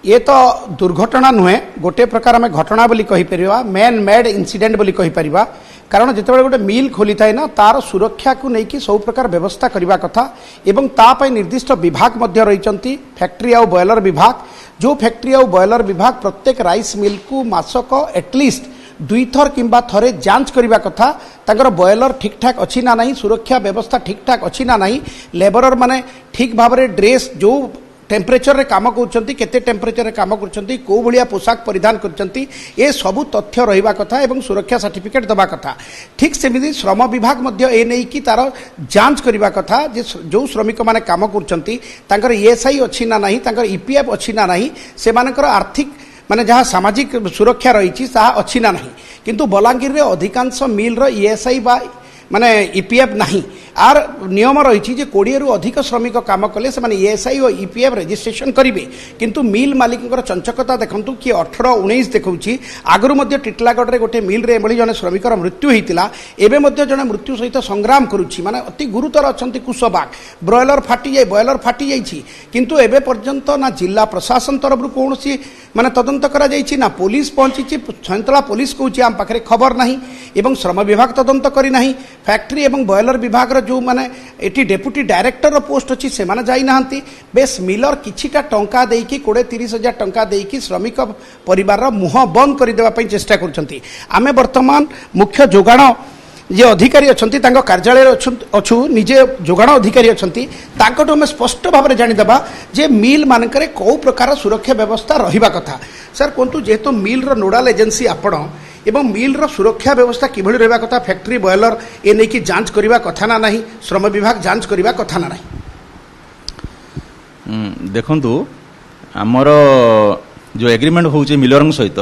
ये तो दुर्घटना नुहे गोटे प्रकार आम घटना बोली कहीपर मैन मेड इनसीडेंट बोली कहीपर कारण जिते गोटे मिल खोली थाए ना तार सुरक्षा को लेकिन सब प्रकार व्यवस्था करने कथा एवं तापाई निर्दिष्ट विभाग रही फैक्ट्री आउ बॉयलर विभाग जो फैक्ट्री आउ बॉयलर विभाग प्रत्येक राइस मिल को मासक एटलिस्ट 2 थर किंबा थरे जांच करने कथा तांकर बॉयलर ठीक ठाक अच्छी ना नहीं सुरक्षा व्यवस्था ठीक ठाक अच्छी ना नहीं लेबर माने ठीक भाव में ड्रेस जो टेम्परेचर रे काम करछंती केते टेम्परेचर रे काम करछंती को भलिया पोशाक परिधान करछंती ए सबु तथ्य रहिबा कथा एवं सुरक्षा सर्टिफिकेट दबा कथा ठीक सेमिति श्रम विभाग मध्य ए नै कि तार जांच करबा कथा जे जो श्रमिक माने काम करछंती तांकर ईएसआई अछि ना नाही तांकर ईपीएफ अछि ना नाही से मानकर आर्थिक माने जहाँ सामाजिक सुरक्षा रही अच्छी ना नहीं किंतु बलांगीर रे अधिकांश मिल रो ईएसआई बा माने ईपीएफ नहीं आर नियम रही 20 रु अधिक श्रमिक काम कले से ईएसआई और ईपीएफ रजिस्ट्रेशन करेंगे किंतु मिल मालिक चंचकता देखु किए 18-19 देखुची आगुरी टिटलागढ़ में गोटे मिल रे जड़े श्रमिकर मृत्यु होता एवं जड़े मृत्यु सहित संग्राम करुच्ची माने अति गुरुतर अच्छा कुशबाग ब्रॉयलर फाटी जाए बॉयलर फाटी जाइए किंतु एबे पर्यंत ना जिला प्रशासन तरफ कौन माने तदंत करा जाइछि ना पुलिस पहुंची छयंतला पुलिस कहूँ आम पाखे खबर नहीं एवं श्रम विभाग तदंत करना फैक्ट्री एवं बॉयलर विभाग जो माने एटी डेप्यूटी डायरेक्टर पोस्ट अच्छी से माने जाई नाहंती बेस मिलर किछिटा टंका देकी 20-30 हजार टंका देकी श्रमिक परिवार मुह बंद कर देवा पई चेष्टा करछंती आमे वर्तमान मुख्य जोगाण जे अधिकारी अच्छी कार्यालय अच्छु निजे जोगाण अधिकारी अच्छी हमें स्पष्ट भाव में जानीदेवा जे मिल मानक कौ प्रकार सुरक्षा व्यवस्था रहिबा कथा सर कहतु जेहेतु मिल रो नोडाल एजेंसी आपण एवं मिल रो सुरक्षा व्यवस्था किभଳି रहिबा कथा फैक्ट्री बॉयलर ए नै कि जांच करबा कथा ना नहीं श्रम विभाग जांच करबा कथा ना नहीं देखंतु हमर जो एग्रीमेंट होउचे मिलर सहित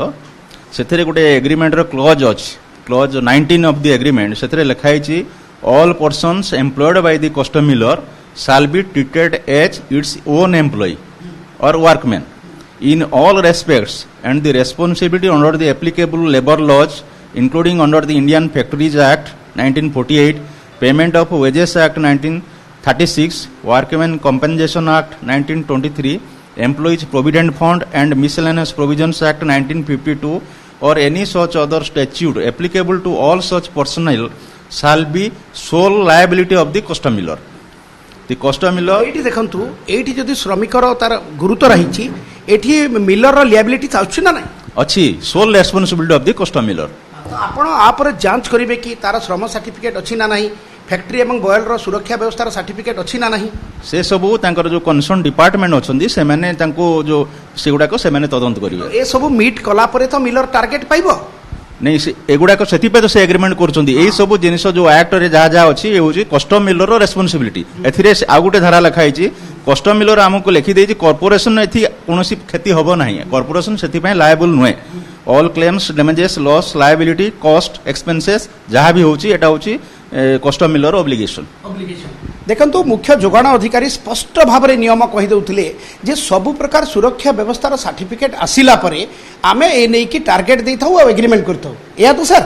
सेथरे गोटे एग्रीमेंट रो क्लॉज अछि क्लॉज 19 of the agreement सेथरे लिखाई छी all persons employed by the custom miller shall be treated as its own employee or workman in all respects and the responsibility under the applicable labor laws including under the Indian Factories Act 1948 payment of wages act 1936 workmen compensation act 1923 employees provident fund and miscellaneous provisions act 1952 or any such other statute applicable to all such personnel shall be sole liability of the custom miller. The custom miller एठी देखंतु एठी जदि श्रमिकर तार गुरुतर रहिछि एठी Miller रो liability चाउछि ना नाही अछि sole responsibility of the custom miller. आपण आपर जांच करिवे कि तार श्रम सर्टिफिकेट अछि ना नाही फैक्ट्री एवं बॉयलर सुरक्षा व्यवस्था सर्टिफिकेट अच्छी ना नहीं से सबू तांकर जो कंसर्न डिपार्टमेंट अच्छी से माने तांको जो सेगुडाक से माने तदंत करिवे ए सब मीट कला परे तो मिलर टार्गेट पाइबो नहीं से एगुडाक सेति पे तो से एग्रीमेंट करछंती एई सब जिनिस जो एक्ट रे जहा जहा अछि ए होची कस्टम मिलर रो रेस्पोंसिबिलिटी एथिरे आ गुटे धारा लिखाई छी कस्टम मिलर हमको लिखि देछि कॉर्पोरेशन एथि कोनोसी क्षति होबो नाही कॉर्पोरेशन सेति पे लायबल नुए all claims damages loss liability cost expenses जहा भी होची एटा होची कस्टम मिलर ऑब्लिगेशन देखंतु मुख्य जोगाण अधिकारी स्पष्ट भाव में नियम कही दउथिले जे सबु प्रकार सुरक्षा व्यवस्थार सर्टिफिकेट आसिला परे आमे ए नै कि टार्गेट देथाउ आ एग्रीमेंट करथाउ या तो सर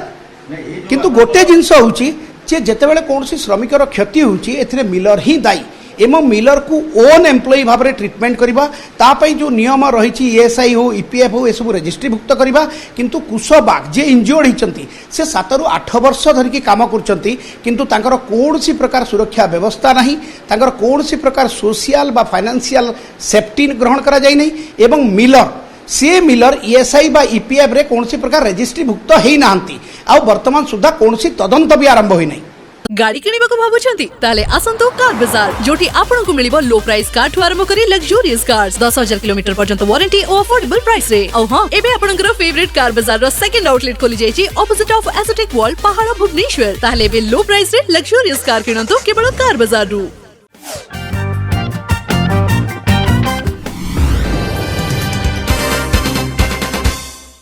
किंतु गोटे जिंस होउची जे जेतेबेले कोनसी श्रमिकर क्षति होउची एथिरे मिलर ही दायी एवं मिलर को ओन एम्प्लॉई भाव में ट्रीटमेंट करबा तापई जो नियम रही ईएसआई हो ईपीएफ हो सब रजिस्ट्रीभुक्त करबा किंतु कुशबाग जे इंजोर्ड होती से 7 ରୁ 8 वर्ष धरिकी काम करचंती किंतु तांकर कोनसी प्रकार सुरक्षा व्यवस्था नहीं तांकर कोनसी प्रकार सोशल बा फाइनेंशियल सेफ्टी ग्रहण करा जाय नहीं एवं मिलर ईएसआई बा ईपीएफ रे कोनसी प्रकार रजिस्ट्रीभुक्त हेई नाहंती आ वर्तमान सुधा कोनसी तदंत भी आरंभ होई नहीं गाड़ी किनिबाको भाबुछंती ताले आसंतो कार बाजार जोटी आपनको मिलिबो लो प्राइस कार ठु आरंभ करी लग्जरियस कार्स 10,000 किलोमीटर पर्यंत वारंटी और अफोर्डेबल प्राइस रे औ हां एबे आपनकर फेवरेट कार बाजार रो सेकंड आउटलेट खोली जायछि ऑपोजिट ऑफ एसोटेक वॉल पहाड़ भुवनेश्वर ताले बे लो प्राइस रे लग्जरियस कार किनंतो केवल कार बाजार रु।